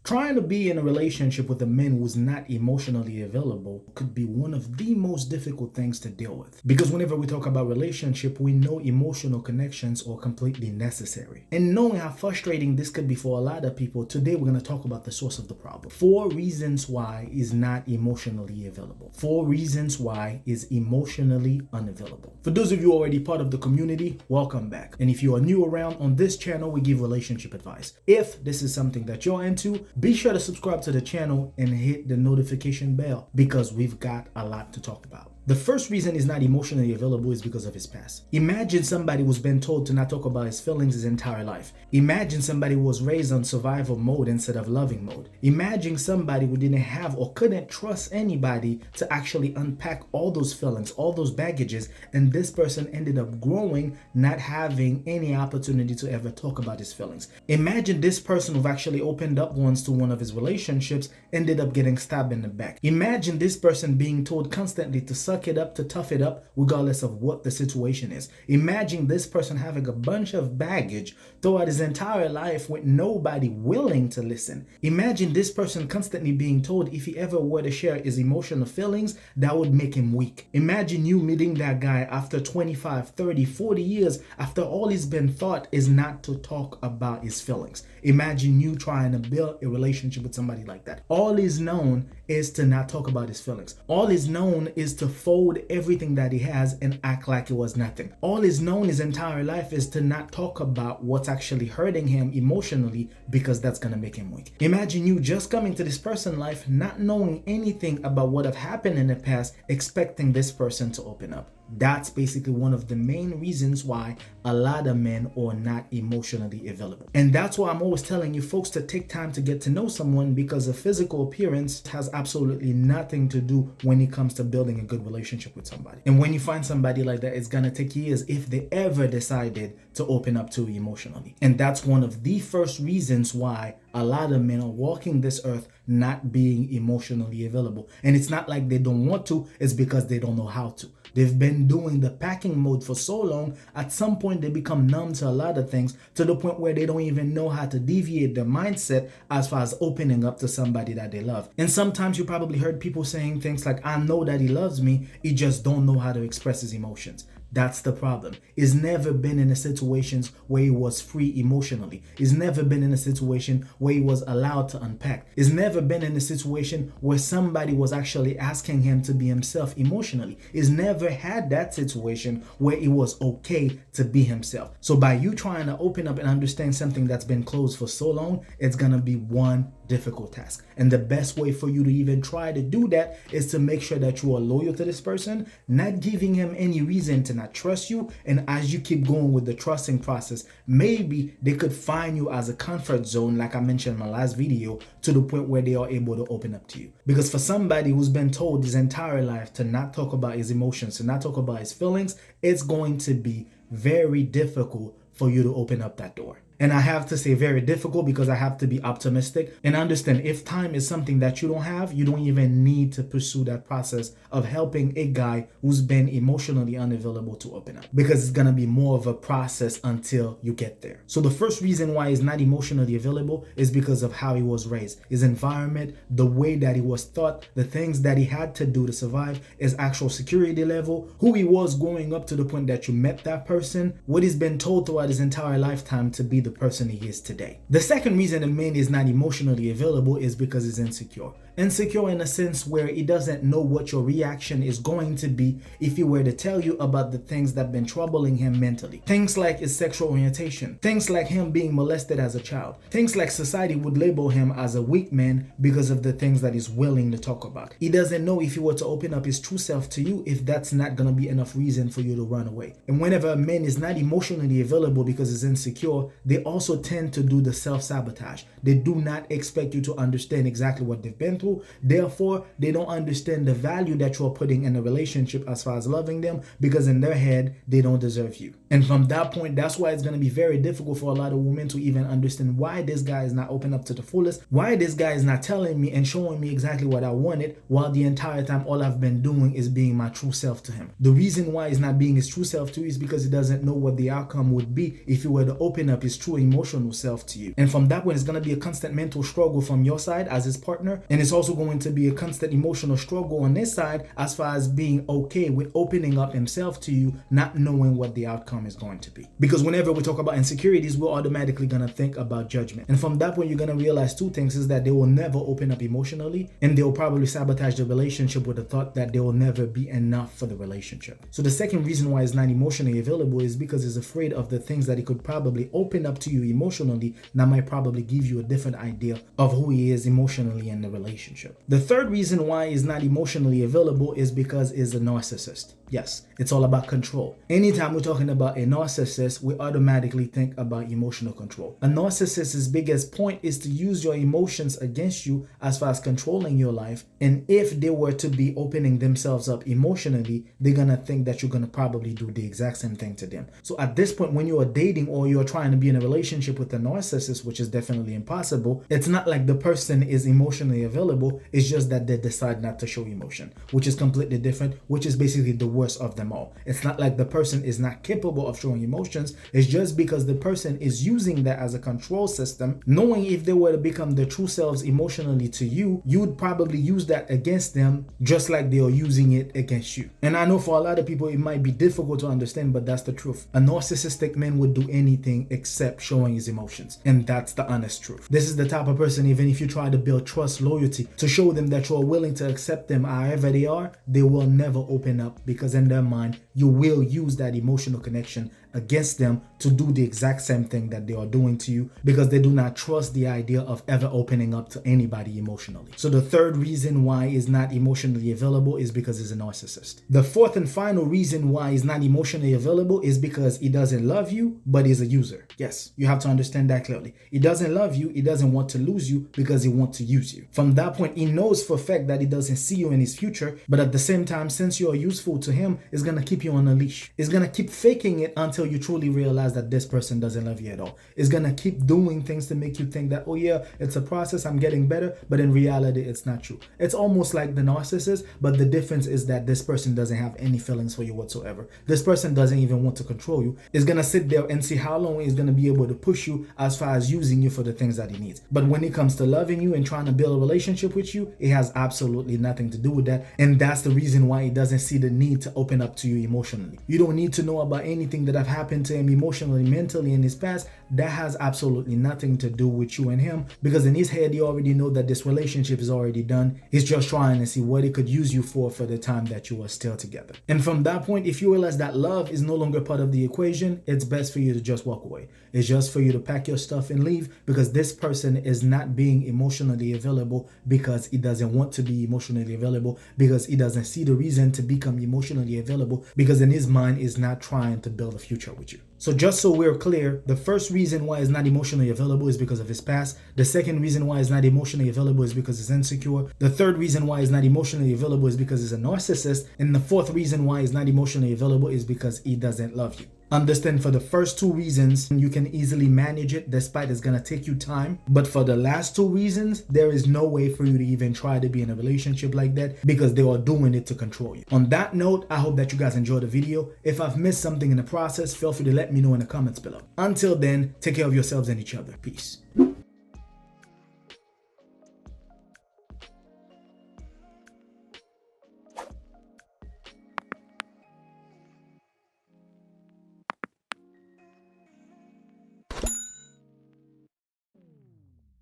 Trying to be in a relationship with a man who's not emotionally available could be one of the most difficult things to deal with. Because whenever we talk about relationship, we know emotional connections are completely necessary. And knowing how frustrating this could be for a lot of people, today we're going to talk about the source of the problem. 4 reasons why is not emotionally available. 4 reasons why is emotionally unavailable. For those of you already part of the community, welcome back. And if you are new around, on this channel, we give relationship advice. If this is something that you're into, be sure to subscribe to the channel and hit the notification bell because we've got a lot to talk about. The first reason he's not emotionally available is because of his past. Imagine somebody who's been told to not talk about his feelings his entire life. Imagine somebody who was raised on survival mode instead of loving mode. Imagine somebody who didn't have or couldn't trust anybody to actually unpack all those feelings, all those baggages, and this person ended up growing, not having any opportunity to ever talk about his feelings. Imagine this person who actually opened up once to one of his relationships ended up getting stabbed in the back. Imagine this person being told constantly to suck it up, to tough it up, regardless of what the situation is. Imagine this person having a bunch of baggage throughout his entire life with nobody willing to listen. Imagine this person constantly being told if he ever were to share his emotional feelings, that would make him weak. Imagine you meeting that guy after 25, 30, 40 years, after all he's been taught is not to talk about his feelings. Imagine you trying to build a relationship with somebody like that. All is known is to not talk about his feelings. All is known is to fold everything that he has and act like it was nothing. All is known his entire life is to not talk about what's actually hurting him emotionally because that's going to make him weak. Imagine you just coming to this person's life not knowing anything about what have happened in the past, expecting this person to open up. That's basically one of the main reasons why a lot of men are not emotionally available. And that's why I'm always telling you folks to take time to get to know someone, because a physical appearance has absolutely nothing to do when it comes to building a good relationship with somebody. And when you find somebody like that, it's gonna take years if they ever decided to open up to you emotionally. And that's one of the first reasons why a lot of men are walking this earth not being emotionally available. And it's not like they don't want to, it's because they don't know how to. They've been doing the packing mode for so long, at some point they become numb to a lot of things, to the point where they don't even know how to deviate their mindset as far as opening up to somebody that they love. And sometimes you probably heard people saying things like, I know that he loves me, he just don't know how to express his emotions. That's the problem. He's never been in a situations where he was free emotionally. He's never been in a situation where he was allowed to unpack. He's never been in a situation where somebody was actually asking him to be himself emotionally. He's never had that situation where it was okay to be himself. So by you trying to open up and understand something that's been closed for so long, it's gonna be one difficult task. And the best way for you to even try to do that is to make sure that you are loyal to this person, not giving him any reason to not trust you. And as you keep going with the trusting process, maybe they could find you as a comfort zone, like I mentioned in my last video, to the point where they are able to open up to you. Because for somebody who's been told his entire life to not talk about his emotions, to not talk about his feelings, it's going to be very difficult for you to open up that door. And I have to say very difficult because I have to be optimistic and understand if time is something that you don't have, you don't even need to pursue that process of helping a guy who's been emotionally unavailable to open up, because it's going to be more of a process until you get there. So the first reason why he's not emotionally available is because of how he was raised, his environment, the way that he was taught, the things that he had to do to survive, his actual security level, who he was growing up to the point that you met that person, what he's been told throughout his entire lifetime to be the person he is today. The second reason a man is not emotionally available is because he's insecure. Insecure in a sense where he doesn't know what your reaction is going to be if he were to tell you about the things that have been troubling him mentally. Things like his sexual orientation, things like him being molested as a child, things like society would label him as a weak man because of the things that he's willing to talk about. He doesn't know if he were to open up his true self to you, if that's not going to be enough reason for you to run away. And whenever a man is not emotionally available because he's insecure, they also tend to do the self-sabotage. They do not expect you to understand exactly what they've been through. people. Therefore, they don't understand the value that you're putting in a relationship as far as loving them, because in their head, they don't deserve you. And from that point, that's why it's going to be very difficult for a lot of women to even understand why this guy is not open up to the fullest, why this guy is not telling me and showing me exactly what I wanted, while the entire time all I've been doing is being my true self to him. The reason why he's not being his true self to you is because he doesn't know what the outcome would be if he were to open up his true emotional self to you. And from that point, it's going to be a constant mental struggle from your side as his partner, and it's also going to be a constant emotional struggle on his side as far as being okay with opening up himself to you, not knowing what the outcome is going to be. Because whenever we talk about insecurities, we're automatically going to think about judgment. And from that point, you're going to realize two things: is that they will never open up emotionally, and they'll probably sabotage the relationship with the thought that there will never be enough for the relationship. So the second reason why he's not emotionally available is because he's afraid of the things that he could probably open up to you emotionally that might probably give you a different idea of who he is emotionally in the relationship. The third reason why he's not emotionally available is because he's a narcissist. Yes, it's all about control. Anytime we're talking about a narcissist, we automatically think about emotional control. A narcissist's biggest point is to use your emotions against you as far as controlling your life. And if they were to be opening themselves up emotionally, they're going to think that you're going to probably do the exact same thing to them. So at this point, when you are dating or you're trying to be in a relationship with a narcissist, which is definitely impossible, it's not like the person is emotionally available. It's just that they decide not to show emotion, which is completely different, which is basically the worst of them all. It's not like the person is not capable of showing emotions. It's just because the person is using that as a control system, knowing if they were to become their true selves emotionally to you, you would probably use that against them just like they are using it against you. And I know for a lot of people it might be difficult to understand, but that's the truth. A narcissistic man would do anything except showing his emotions, and that's the honest truth. This is the type of person, even if you try to build trust, loyalty, to show them that you're willing to accept them however they are, they will never open up, because in their mind you will use that emotional connection against them to do the exact same thing that they are doing to you, because they do not trust the idea of ever opening up to anybody emotionally. So the third reason why he's not emotionally available is because he's a narcissist. The fourth and final reason why he's not emotionally available is because he doesn't love you, but he's a user. Yes, you have to understand that clearly. He doesn't love you, he doesn't want to lose you, because he wants to use you. From that point, he knows for a fact that he doesn't see you in his future, but at the same time, since you are useful to him, it's gonna keep you on a leash. It's gonna keep faking it until you truly realize that this person doesn't love you at all. It's gonna keep doing things to make you think that, oh yeah, it's a process, I'm getting better, but in reality, it's not true. It's almost like the narcissist, but the difference is that this person doesn't have any feelings for you whatsoever. This person doesn't even want to control you. It's gonna sit there and see how long he's gonna be able to push you as far as using you for the things that he needs. But when it comes to loving you and trying to build a relationship with you, it has absolutely nothing to do with that. And that's the reason why he doesn't see the need to open up to you emotionally. You don't need to know about anything that have happened to him emotionally, mentally in his past. That has absolutely nothing to do with you and him, because in his head, he already know that this relationship is already done. He's just trying to see what he could use you for the time that you are still together. And from that point, if you realize that love is no longer part of the equation, it's best for you to just walk away. It's just for you to pack your stuff and leave, because this person is not being emotionally available because he doesn't want to be emotionally available, because he doesn't see the reason to become emotionally available, because in his mind is not trying to build a future with you. So just so we're clear, the first reason why he's not emotionally available is because of his past. The second reason why he's not emotionally available is because he's insecure. The third reason why he's not emotionally available is because he's a narcissist. And the fourth reason why he's not emotionally available is because he doesn't love you. Understand, for the first two reasons, you can easily manage it despite it's going to take you time. But for the last two reasons, there is no way for you to even try to be in a relationship like that, because they are doing it to control you. On that note, I hope that you guys enjoyed the video. If I've missed something in the process, feel free to let me know in the comments below. Until then, take care of yourselves and each other. Peace.